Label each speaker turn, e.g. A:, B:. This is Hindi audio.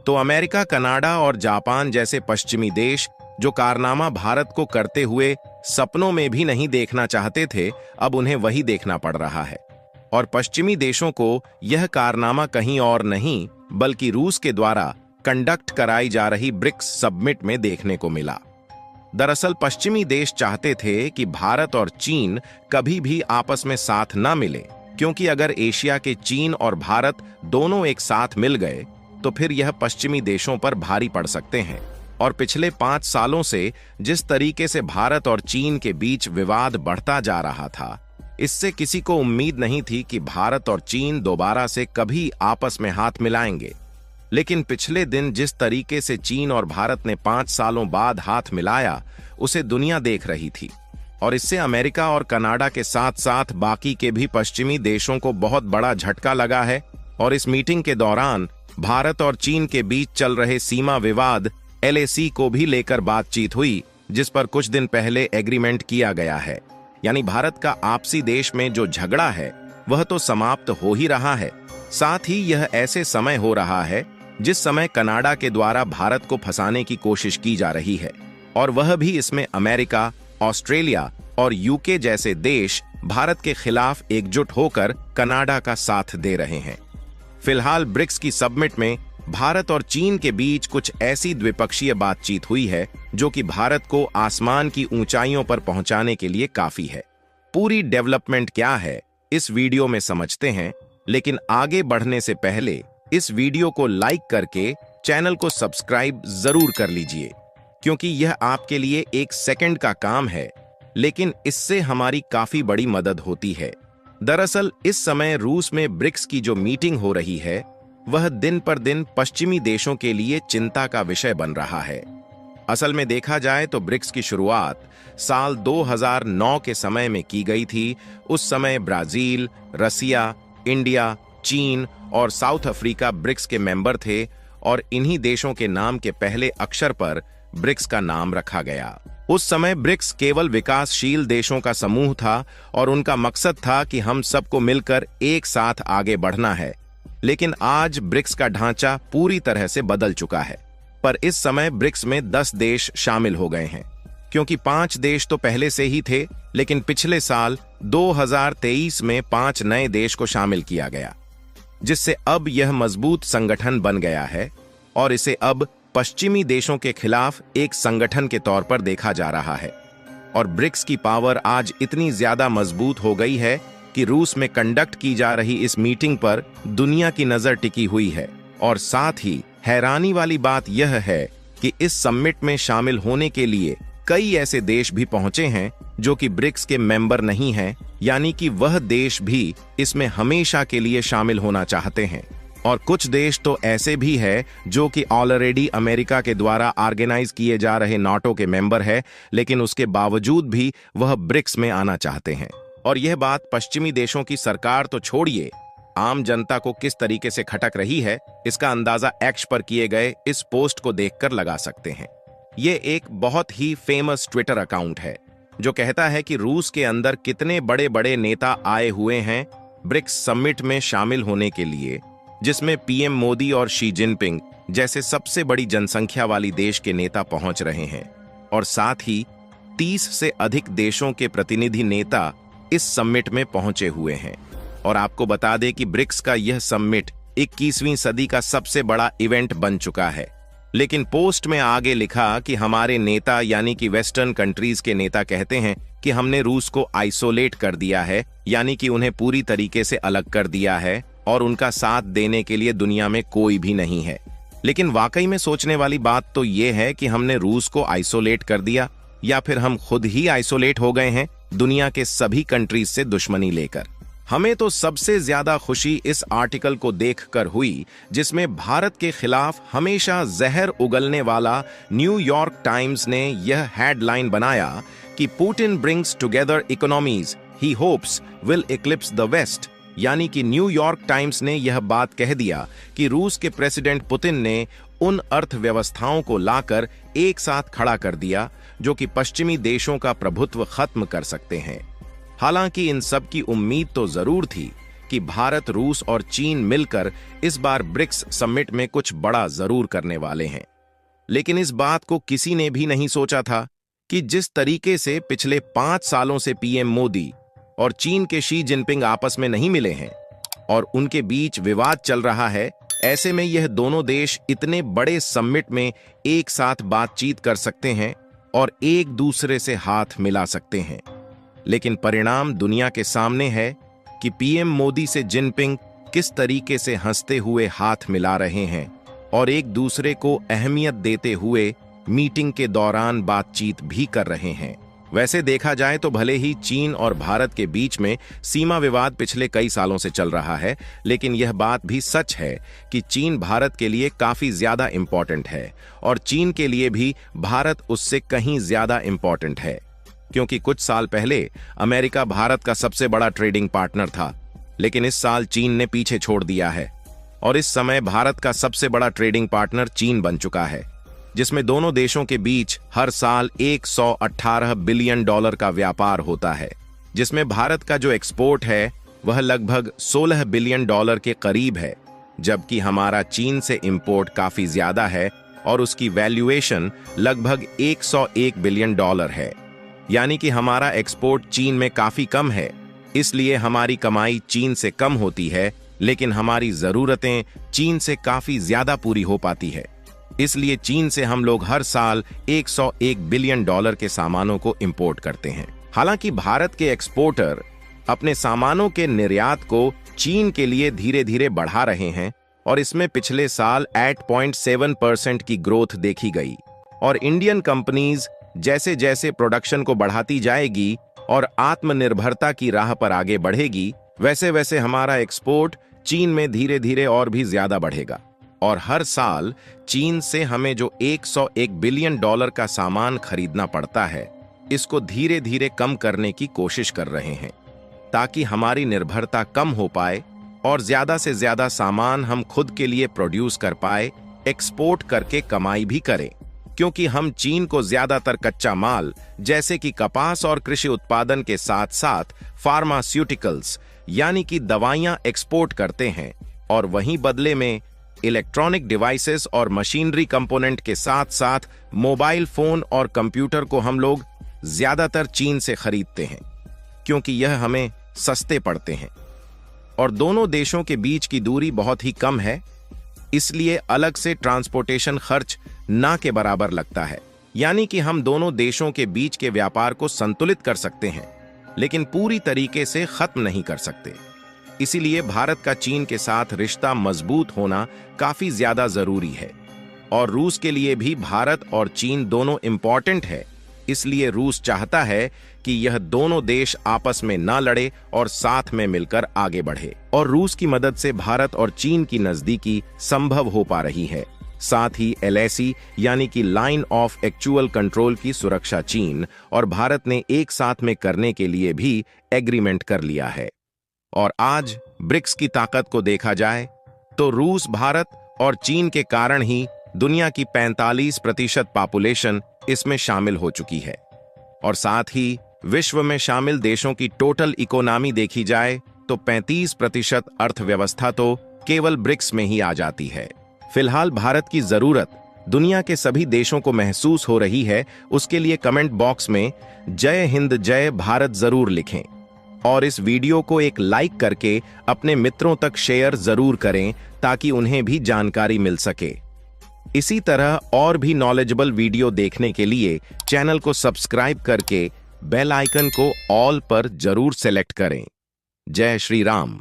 A: तो अमेरिका, कनाडा और जापान जैसे पश्चिमी देश जो कारनामा भारत को करते हुए सपनों में भी नहीं देखना चाहते थे, अब उन्हें वही देखना पड़ रहा है। और पश्चिमी देशों को यह कारनामा कहीं और नहीं बल्कि रूस के द्वारा कंडक्ट कराई जा रही ब्रिक्स समिट में देखने को मिला। दरअसल पश्चिमी देश चाहते थे कि भारत और चीन कभी भी आपस में साथ न मिले, क्योंकि अगर एशिया के चीन और भारत दोनों एक साथ मिल गए तो फिर यह पश्चिमी देशों पर भारी पड़ सकते हैं। और पिछले 5 सालों से जिस तरीके से भारत और चीन के बीच विवाद बढ़ता जा रहा था, इससे किसी को उम्मीद नहीं थी कि भारत और चीन दोबारा से कभी आपस में हाथ मिलाएंगे। लेकिन पिछले दिन जिस तरीके से चीन और भारत ने 5 सालों बाद हाथ मिलाया, उसे दुनिया देख रही थी। और इससे अमेरिका और कनाडा के साथ साथ बाकी के भी पश्चिमी देशों को बहुत बड़ा झटका लगा है। और इस मीटिंग के दौरान भारत और चीन के बीच चल रहे सीमा विवाद LAC को भी लेकर बातचीत हुई, जिस पर कुछ दिन पहले एग्रीमेंट किया गया है। यानी भारत का आपसी देश में जो झगड़ा है वह तो समाप्त हो ही रहा है। साथ ही यह ऐसे समय हो रहा है जिस समय कनाडा के द्वारा भारत को फंसाने की कोशिश की जा रही है, और वह भी इसमें अमेरिका, ऑस्ट्रेलिया और UK जैसे देश भारत के खिलाफ एकजुट होकर कनाडा का साथ दे रहे हैं। फिलहाल ब्रिक्स की समिट में भारत और चीन के बीच कुछ ऐसी द्विपक्षीय बातचीत हुई है जो कि भारत को आसमान की ऊंचाइयों पर पहुंचाने के लिए काफी है। पूरी डेवलपमेंट क्या है इस वीडियो में समझते हैं, लेकिन आगे बढ़ने से पहले इस वीडियो को लाइक करके चैनल को सब्सक्राइब जरूर कर लीजिए, क्योंकि यह आपके लिए 1 सेकंड का काम है, लेकिन इससे हमारी काफी बड़ी मदद होती है। दरअसल इस समय रूस में ब्रिक्स की जो मीटिंग हो रही है वह दिन पर दिन पश्चिमी देशों के लिए चिंता का विषय बन रहा है। असल में देखा जाए तो ब्रिक्स की शुरुआत साल 2009 के समय में की गई थी। उस समय ब्राजील, रसिया, इंडिया, चीन और साउथ अफ्रीका ब्रिक्स के मेंबर थे, और इन्हीं देशों के नाम के पहले अक्षर पर ब्रिक्स का नाम रखा गया। उस समय ब्रिक्स केवल विकासशील देशों का समूह था और उनका मकसद था कि हम सबको मिलकर एक साथ आगे बढ़ना है। लेकिन आज ब्रिक्स का ढांचा पूरी तरह से बदल चुका है। पर इस समय ब्रिक्स में 10 देश शामिल हो गए हैं, क्योंकि 5 देश तो पहले से ही थे, लेकिन पिछले साल 2023 में 5 नए देश को शामिल किया गया, जिससे अब यह मजबूत संगठन बन गया है और इसे अब पश्चिमी देशों के खिलाफ एक संगठन के तौर पर देखा जा रहा है। और ब्रिक्स की पावर आज इतनी ज्यादा मजबूत हो गई है कि रूस में कंडक्ट की जा रही इस मीटिंग पर दुनिया की नजर टिकी हुई है। और साथ ही हैरानी वाली बात यह है कि इस समिट में शामिल होने के लिए कई ऐसे देश भी पहुंचे हैं जो कि ब्रिक्स के मेंबर नहीं हैं, यानी कि वह देश भी इसमें हमेशा के लिए शामिल होना चाहते हैं। और कुछ देश तो ऐसे भी है जो कि ऑलरेडी अमेरिका के द्वारा ऑर्गेनाइज किए जा रहे नाटो के मेंबर है, लेकिन उसके बावजूद भी वह ब्रिक्स में आना चाहते हैं। और यह बात पश्चिमी देशों की सरकार तो छोड़िए, आम जनता को किस तरीके से खटक रही है, इसका अंदाजा एक्स पर किए गए इस पोस्ट को देखकर लगा सकते हैं। ये एक बहुत ही फेमस ट्विटर अकाउंट है जो कहता है कि रूस के अंदर कितने बड़े बड़े नेता आए हुए हैं ब्रिक्स समिट में शामिल होने के लिए, जिसमें PM मोदी और शी जिनपिंग जैसे सबसे बड़ी जनसंख्या वाली देश के नेता पहुंच रहे हैं। और साथ ही 30 से अधिक देशों के प्रतिनिधि नेता इस समिट में पहुंचे हुए हैं। और आपको बता दें कि ब्रिक्स का यह समिट 21वीं सदी का सबसे बड़ा इवेंट बन चुका है। लेकिन पोस्ट में आगे लिखा कि हमारे नेता यानी कि वेस्टर्न कंट्रीज के नेता कहते हैं कि हमने रूस को आइसोलेट कर दिया है, यानी कि उन्हें पूरी तरीके से अलग कर दिया है और उनका साथ देने के लिए दुनिया में कोई भी नहीं है। लेकिन वाकई में सोचने वाली बात तो यह है कि हमने रूस को आइसोलेट कर दिया या फिर हम खुद ही आइसोलेट हो गए हैं दुनिया के सभी कंट्रीज से दुश्मनी लेकर। हमें तो सबसे ज्यादा खुशी इस आर्टिकल को देखकर हुई जिसमें भारत के खिलाफ हमेशा जहर उगलने वाला न्यूयॉर्क टाइम्स ने यह हेडलाइन बनाया कि Putin brings together economies he hopes will eclipse the West. यानी कि न्यूयॉर्क टाइम्स ने यह बात कह दिया कि रूस के प्रेसिडेंट पुतिन ने उन अर्थव्यवस्थाओं को लाकर एक साथ खड़ा कर दिया जो कि पश्चिमी देशों का प्रभुत्व खत्म कर सकते हैं। हालांकि इन सब की उम्मीद तो जरूर थी कि भारत, रूस और चीन मिलकर इस बार ब्रिक्स समिट में कुछ बड़ा जरूर करने वाले हैं। लेकिन इस बात को किसी ने भी नहीं सोचा था कि जिस तरीके से पिछले 5 सालों से पीएम मोदी और चीन के शी जिनपिंग आपस में नहीं मिले हैं और उनके बीच विवाद चल रहा है, ऐसे में यह दोनों देश इतने बड़े समिट में एक साथ बातचीत कर सकते हैं और एक दूसरे से हाथ मिला सकते हैं। लेकिन परिणाम दुनिया के सामने है कि पीएम मोदी से जिनपिंग किस तरीके से हंसते हुए हाथ मिला रहे हैं और एक दूसरे को अहमियत देते हुए मीटिंग के दौरान बातचीत भी कर रहे हैं। वैसे देखा जाए तो भले ही चीन और भारत के बीच में सीमा विवाद पिछले कई सालों से चल रहा है, लेकिन यह बात भी सच है कि चीन भारत के लिए काफी ज्यादा इंपॉर्टेंट है और चीन के लिए भी भारत उससे कहीं ज्यादा इंपॉर्टेंट है। क्योंकि कुछ साल पहले अमेरिका भारत का सबसे बड़ा ट्रेडिंग पार्टनर था, लेकिन इस साल चीन ने पीछे छोड़ दिया है और इस समय भारत का सबसे बड़ा ट्रेडिंग पार्टनर चीन बन चुका है, जिसमें दोनों देशों के बीच हर साल 118 बिलियन डॉलर का व्यापार होता है, जिसमें भारत का जो एक्सपोर्ट है वह लगभग 16 बिलियन डॉलर के करीब है, जबकि हमारा चीन से इंपोर्ट काफी ज्यादा है और उसकी वैल्यूएशन लगभग 101 बिलियन डॉलर है। यानी कि हमारा एक्सपोर्ट चीन में काफी कम है, इसलिए हमारी कमाई चीन से कम होती है, लेकिन हमारी जरूरतें चीन से काफी ज्यादा पूरी हो पाती है। इसलिए चीन से हम लोग हर साल 101 बिलियन डॉलर के सामानों को इंपोर्ट करते हैं। हालांकि भारत के एक्सपोर्टर अपने सामानों के निर्यात को चीन के लिए धीरे धीरे बढ़ा रहे हैं और इसमें पिछले साल 8.7% की ग्रोथ देखी गई और इंडियन कंपनीज जैसे जैसे प्रोडक्शन को बढ़ाती जाएगी और आत्मनिर्भरता की राह पर आगे बढ़ेगी, वैसे वैसे हमारा एक्सपोर्ट चीन में धीरे धीरे और भी ज्यादा बढ़ेगा और हर साल चीन से हमें जो 101 बिलियन डॉलर का सामान खरीदना पड़ता है, इसको धीरे धीरे कम करने की कोशिश कर रहे हैं ताकि हमारी निर्भरता कम हो पाए और ज्यादा से ज्यादा सामान हम खुद के लिए प्रोड्यूस कर पाए, एक्सपोर्ट करके कमाई भी करें। क्योंकि हम चीन को ज्यादातर कच्चा माल जैसे कि कपास और कृषि उत्पादन के साथ साथ फार्मास्यूटिकल्स यानी कि दवाइयां एक्सपोर्ट करते हैं और वहीं बदले में इलेक्ट्रॉनिक डिवाइसेस और मशीनरी कंपोनेंट के साथ साथ मोबाइल फोन और कंप्यूटर को हम लोग ज्यादातर चीन से खरीदते हैं, क्योंकि यह हमें सस्ते पड़ते हैं और दोनों देशों के बीच की दूरी बहुत ही कम है, इसलिए अलग से ट्रांसपोर्टेशन खर्च ना के बराबर लगता है। यानी कि हम दोनों देशों के बीच के व्यापार को संतुलित कर सकते हैं, लेकिन पूरी तरीके से खत्म नहीं कर सकते। इसीलिए भारत का चीन के साथ रिश्ता मजबूत होना काफी ज्यादा जरूरी है और रूस के लिए भी भारत और चीन दोनों इंपॉर्टेंट है। इसलिए रूस चाहता है कि यह दोनों देश आपस में ना लड़े और साथ में मिलकर आगे बढ़े और रूस की मदद से भारत और चीन की नजदीकी संभव हो पा रही है। साथ ही LAC यानी कि लाइन ऑफ एक्चुअल कंट्रोल की सुरक्षा चीन और भारत ने एक साथ में करने के लिए भी एग्रीमेंट कर लिया है। और आज ब्रिक्स की ताकत को देखा जाए तो रूस, भारत और चीन के कारण ही दुनिया की 45% पॉपुलेशन इसमें शामिल हो चुकी है और साथ ही विश्व में शामिल देशों की टोटल इकोनॉमी देखी जाए तो 35% अर्थव्यवस्था तो केवल ब्रिक्स में ही आ जाती है। फिलहाल भारत की जरूरत दुनिया के सभी देशों को महसूस हो रही है, उसके लिए कमेंट बॉक्स में जय हिंद जय भारत जरूर लिखें और इस वीडियो को एक लाइक करके अपने मित्रों तक शेयर जरूर करें ताकि उन्हें भी जानकारी मिल सके। इसी तरह और भी नॉलेजेबल वीडियो देखने के लिए चैनल को सब्सक्राइब करके बेल आइकन को ऑल पर जरूर सेलेक्ट करें। जय श्री राम।